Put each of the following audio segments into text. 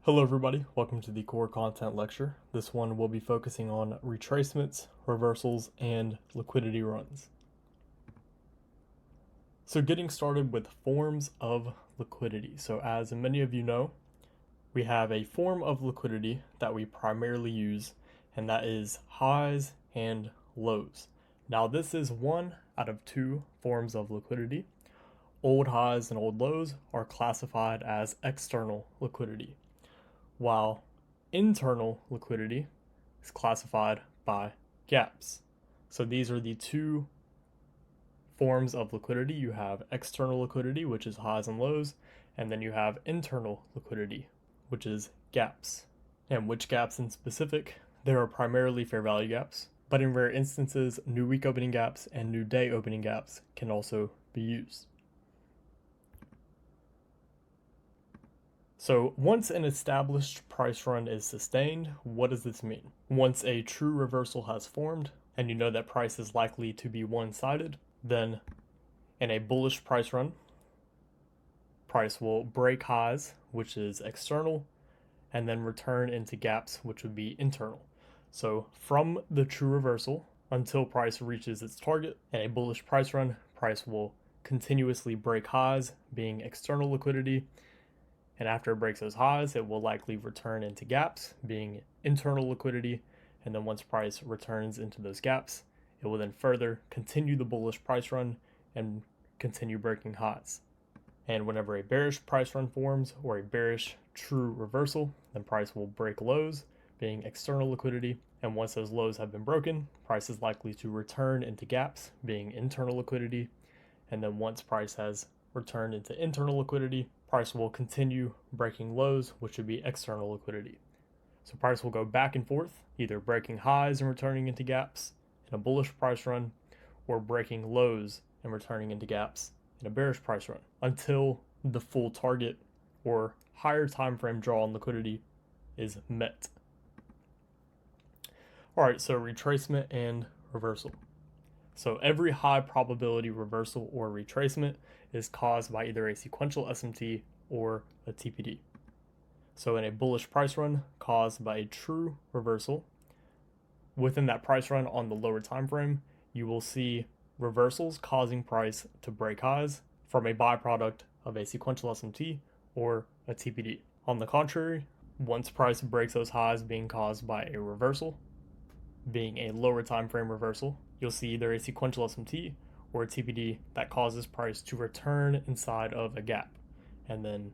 Hello everybody, welcome to the core content lecture. This one will be focusing on retracements, reversals, and liquidity runs. So getting started with forms of liquidity. So as many of you know, we have a form of liquidity that we primarily use, and that is highs and lows. Now this is one out of two forms of liquidity. Old highs and old lows are classified as external liquidity, while internal liquidity is classified by gaps. So these are the two forms of liquidity. You have external liquidity, which is highs and lows, and then you have internal liquidity, which is gaps. And which gaps in specific? There are primarily fair value gaps, but in rare instances, new week opening gaps and new day opening gaps can also be used. So once an established price run is sustained, what does this mean? Once a true reversal has formed, and you know that price is likely to be one-sided, then in a bullish price run, price will break highs, which is external, and then return into gaps, which would be internal. So from the true reversal until price reaches its target, in a bullish price run, price will continuously break highs, being external liquidity, and after it breaks those highs, it will likely return into gaps, being internal liquidity, and then once price returns into those gaps, it will then further continue the bullish price run and continue breaking highs. And whenever a bearish price run forms or a bearish true reversal, then price will break lows, being external liquidity, and once those lows have been broken, price is likely to return into gaps, being internal liquidity, and then once price has returned into internal liquidity, price will continue breaking lows, which would be external liquidity. So price will go back and forth, either breaking highs and returning into gaps in a bullish price run, or breaking lows and returning into gaps in a bearish price run, until the full target or higher time frame draw on liquidity is met. All right, so retracement and reversal. So every high probability reversal or retracement is caused by either a sequential SMT or a TPD. So in a bullish price run caused by a true reversal, within that price run on the lower time frame, you will see reversals causing price to break highs from a byproduct of a sequential SMT or a TPD. On the contrary, once price breaks those highs being caused by a reversal, being a lower time frame reversal, you'll see either a sequential SMT or a TPD that causes price to return inside of a gap. And then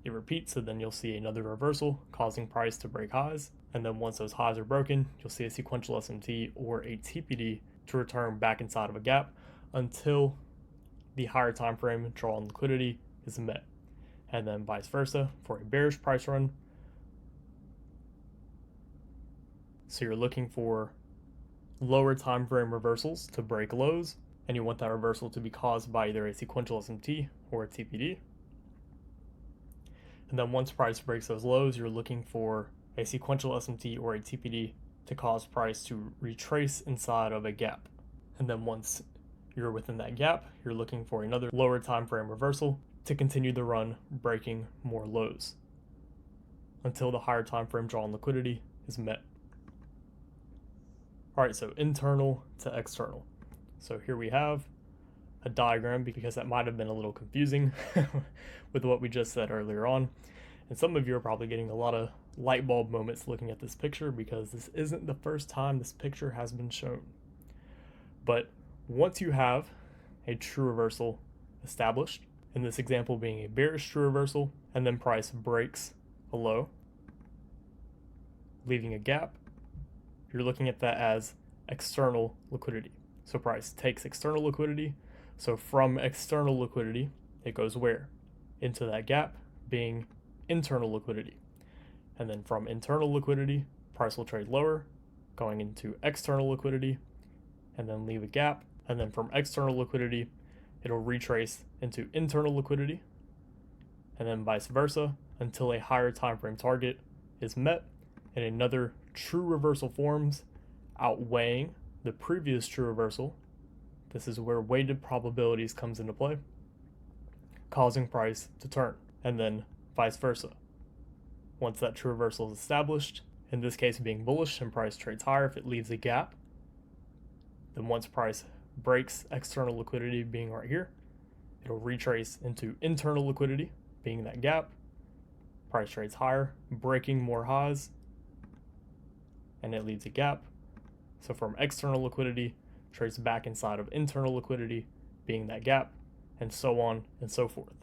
it repeats, so then you'll see another reversal causing price to break highs. And then once those highs are broken, you'll see a sequential SMT or a TPD to return back inside of a gap until the higher time frame draw on liquidity is met. And then vice versa for a bearish price run. So you're looking for lower time frame reversals to break lows, and you want that reversal to be caused by either a sequential SMT or a TPD. And then once price breaks those lows, you're looking for a sequential SMT or a TPD to cause price to retrace inside of a gap. And then once you're within that gap, you're looking for another lower time frame reversal to continue the run, breaking more lows until the higher time frame draw on liquidity is met. All right, so internal to external. So here we have a diagram, because that might have been a little confusing with what we just said earlier on. And some of you are probably getting a lot of light bulb moments looking at this picture, because this isn't the first time this picture has been shown. But once you have a true reversal established, in this example being a bearish true reversal, and then price breaks a low, leaving a gap, you're looking at that as external liquidity. So price takes external liquidity. So from external liquidity, it goes where? Into that gap, being internal liquidity. And then from internal liquidity, price will trade lower, going into external liquidity, and then leave a gap. And then from external liquidity, it'll retrace into internal liquidity, and then vice versa until a higher time frame target is met and another true reversal forms, outweighing the previous true reversal. This is where weighted probabilities comes into play, causing price to turn, and then vice versa. Once that true reversal is established, in this case being bullish and price trades higher if it leaves a gap, then once price breaks external liquidity being right here, it'll retrace into internal liquidity being that gap, price trades higher, breaking more highs, and it leaves a gap. So from external liquidity, trades back inside of internal liquidity being that gap, and so on and so forth.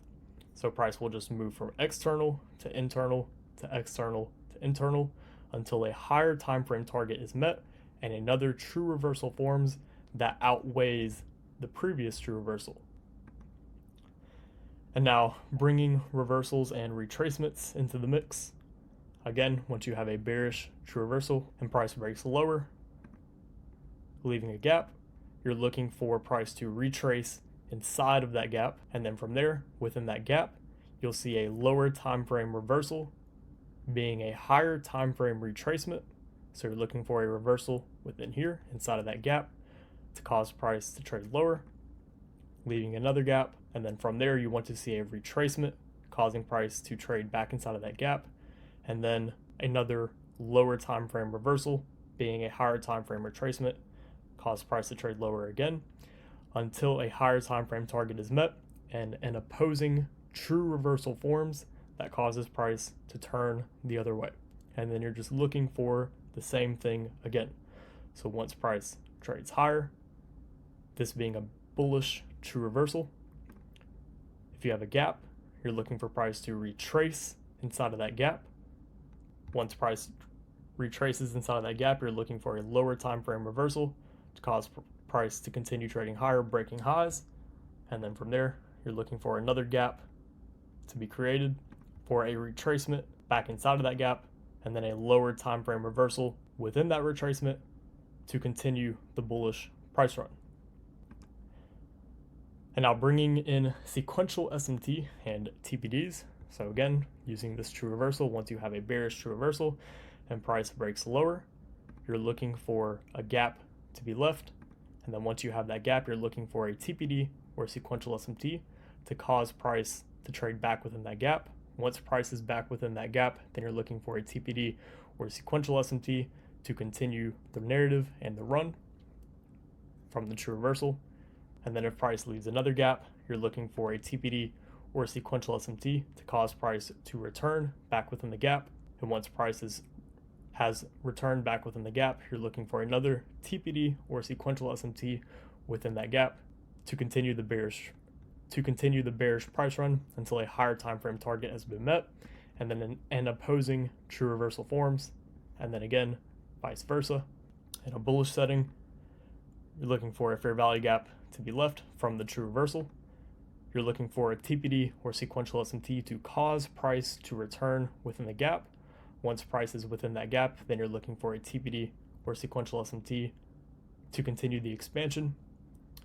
So price will just move from external to internal to external to internal until a higher time frame target is met and another true reversal forms that outweighs the previous true reversal. And now bringing reversals and retracements into the mix. Again, once you have a bearish true reversal and price breaks lower, leaving a gap, you're looking for price to retrace inside of that gap, and then from there, within that gap, you'll see a lower time frame reversal being a higher time frame retracement. So you're looking for a reversal within here inside of that gap to cause price to trade lower, leaving another gap, and then from there you want to see a retracement causing price to trade back inside of that gap, and then another lower time frame reversal being a higher time frame retracement cause price to trade lower again until a higher time frame target is met and an opposing true reversal forms that causes price to turn the other way. And then you're just looking for the same thing again. So once price trades higher, this being a bullish true reversal, if you have a gap, you're looking for price to retrace inside of that gap. Once price retraces inside of that gap, you're looking for a lower time frame reversal to cause price to continue trading higher, breaking highs. And then from there, you're looking for another gap to be created for a retracement back inside of that gap, and then a lower time frame reversal within that retracement to continue the bullish price run. And now bringing in sequential SMT and TPDs. So again, using this true reversal, once you have a bearish true reversal and price breaks lower, you're looking for a gap to be left. And then once you have that gap, you're looking for a TPD or sequential SMT to cause price to trade back within that gap. Once price is back within that gap, then you're looking for a TPD or sequential SMT to continue the narrative and the run from the true reversal. And then if price leaves another gap, you're looking for a TPD or a sequential SMT to cause price to return back within the gap. And once price has returned back within the gap, you're looking for another TPD or sequential SMT within that gap to continue the bearish price run until a higher time frame target has been met, and then an opposing true reversal forms, and then again vice versa. In a bullish setting, you're looking for a fair value gap to be left from the true reversal. You're looking for a TPD or sequential SMT to cause price to return within the gap. Once price is within that gap, then you're looking for a TPD or sequential SMT to continue the expansion.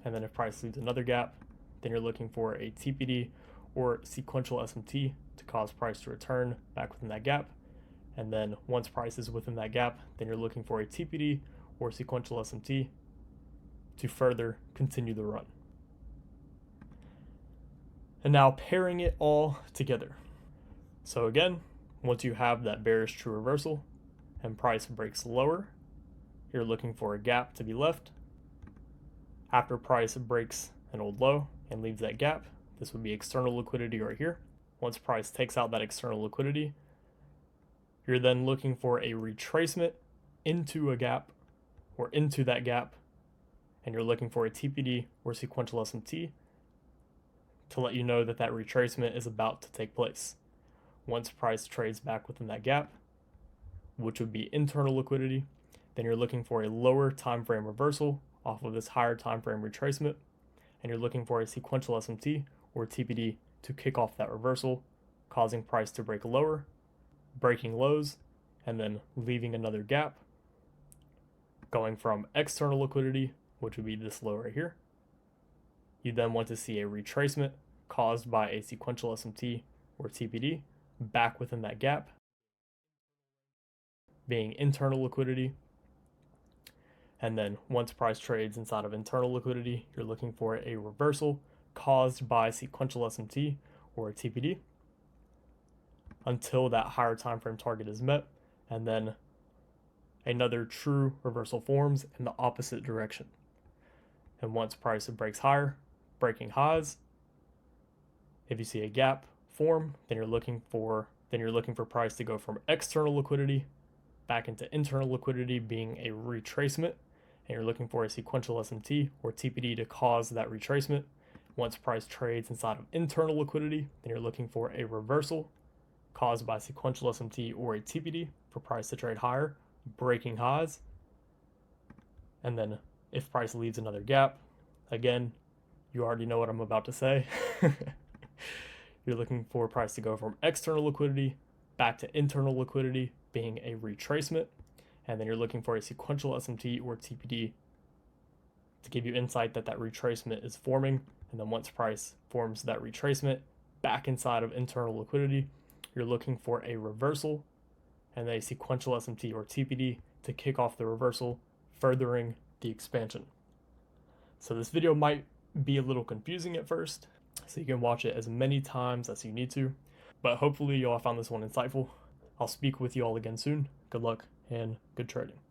And then if price leaves another gap, then you're looking for a TPD or sequential SMT to cause price to return back within that gap. And then once price is within that gap, then you're looking for a TPD or sequential SMT to further continue the run. And now pairing it all together. So again, once you have that bearish true reversal and price breaks lower, you're looking for a gap to be left. After price breaks an old low and leaves that gap, this would be external liquidity right here. Once price takes out that external liquidity, you're then looking for a retracement into a gap or into that gap, and you're looking for a TPD or sequential SMT to let you know that that retracement is about to take place. Once price trades back within that gap, which would be internal liquidity, then you're looking for a lower time frame reversal off of this higher time frame retracement, and you're looking for a sequential SMT or TPD to kick off that reversal, causing price to break lower, breaking lows, and then leaving another gap, going from external liquidity, which would be this low right here. You then want to see a retracement caused by a sequential SMT or TPD back within that gap, being internal liquidity. And then once price trades inside of internal liquidity, you're looking for a reversal caused by sequential SMT or TPD. until that higher time frame target is met, and then another true reversal forms in the opposite direction. And once price breaks higher, breaking highs, if you see a gap form, then you're looking for price to go from external liquidity back into internal liquidity, being a retracement, and you're looking for a sequential SMT or TPD to cause that retracement. Once price trades inside of internal liquidity, then you're looking for a reversal caused by sequential SMT or a TPD for price to trade higher, breaking highs. And then if price leaves another gap, again, you already know what I'm about to say. You're looking for price to go from external liquidity back to internal liquidity, being a retracement. And then you're looking for a sequential SMT or TPD to give you insight that that retracement is forming. And then once price forms that retracement back inside of internal liquidity, you're looking for a reversal and a sequential SMT or TPD to kick off the reversal, furthering the expansion. So this video might be a little confusing at first, so you can watch it as many times as you need to, but hopefully you all found this one insightful. I'll speak with you all again soon. Good luck and good trading.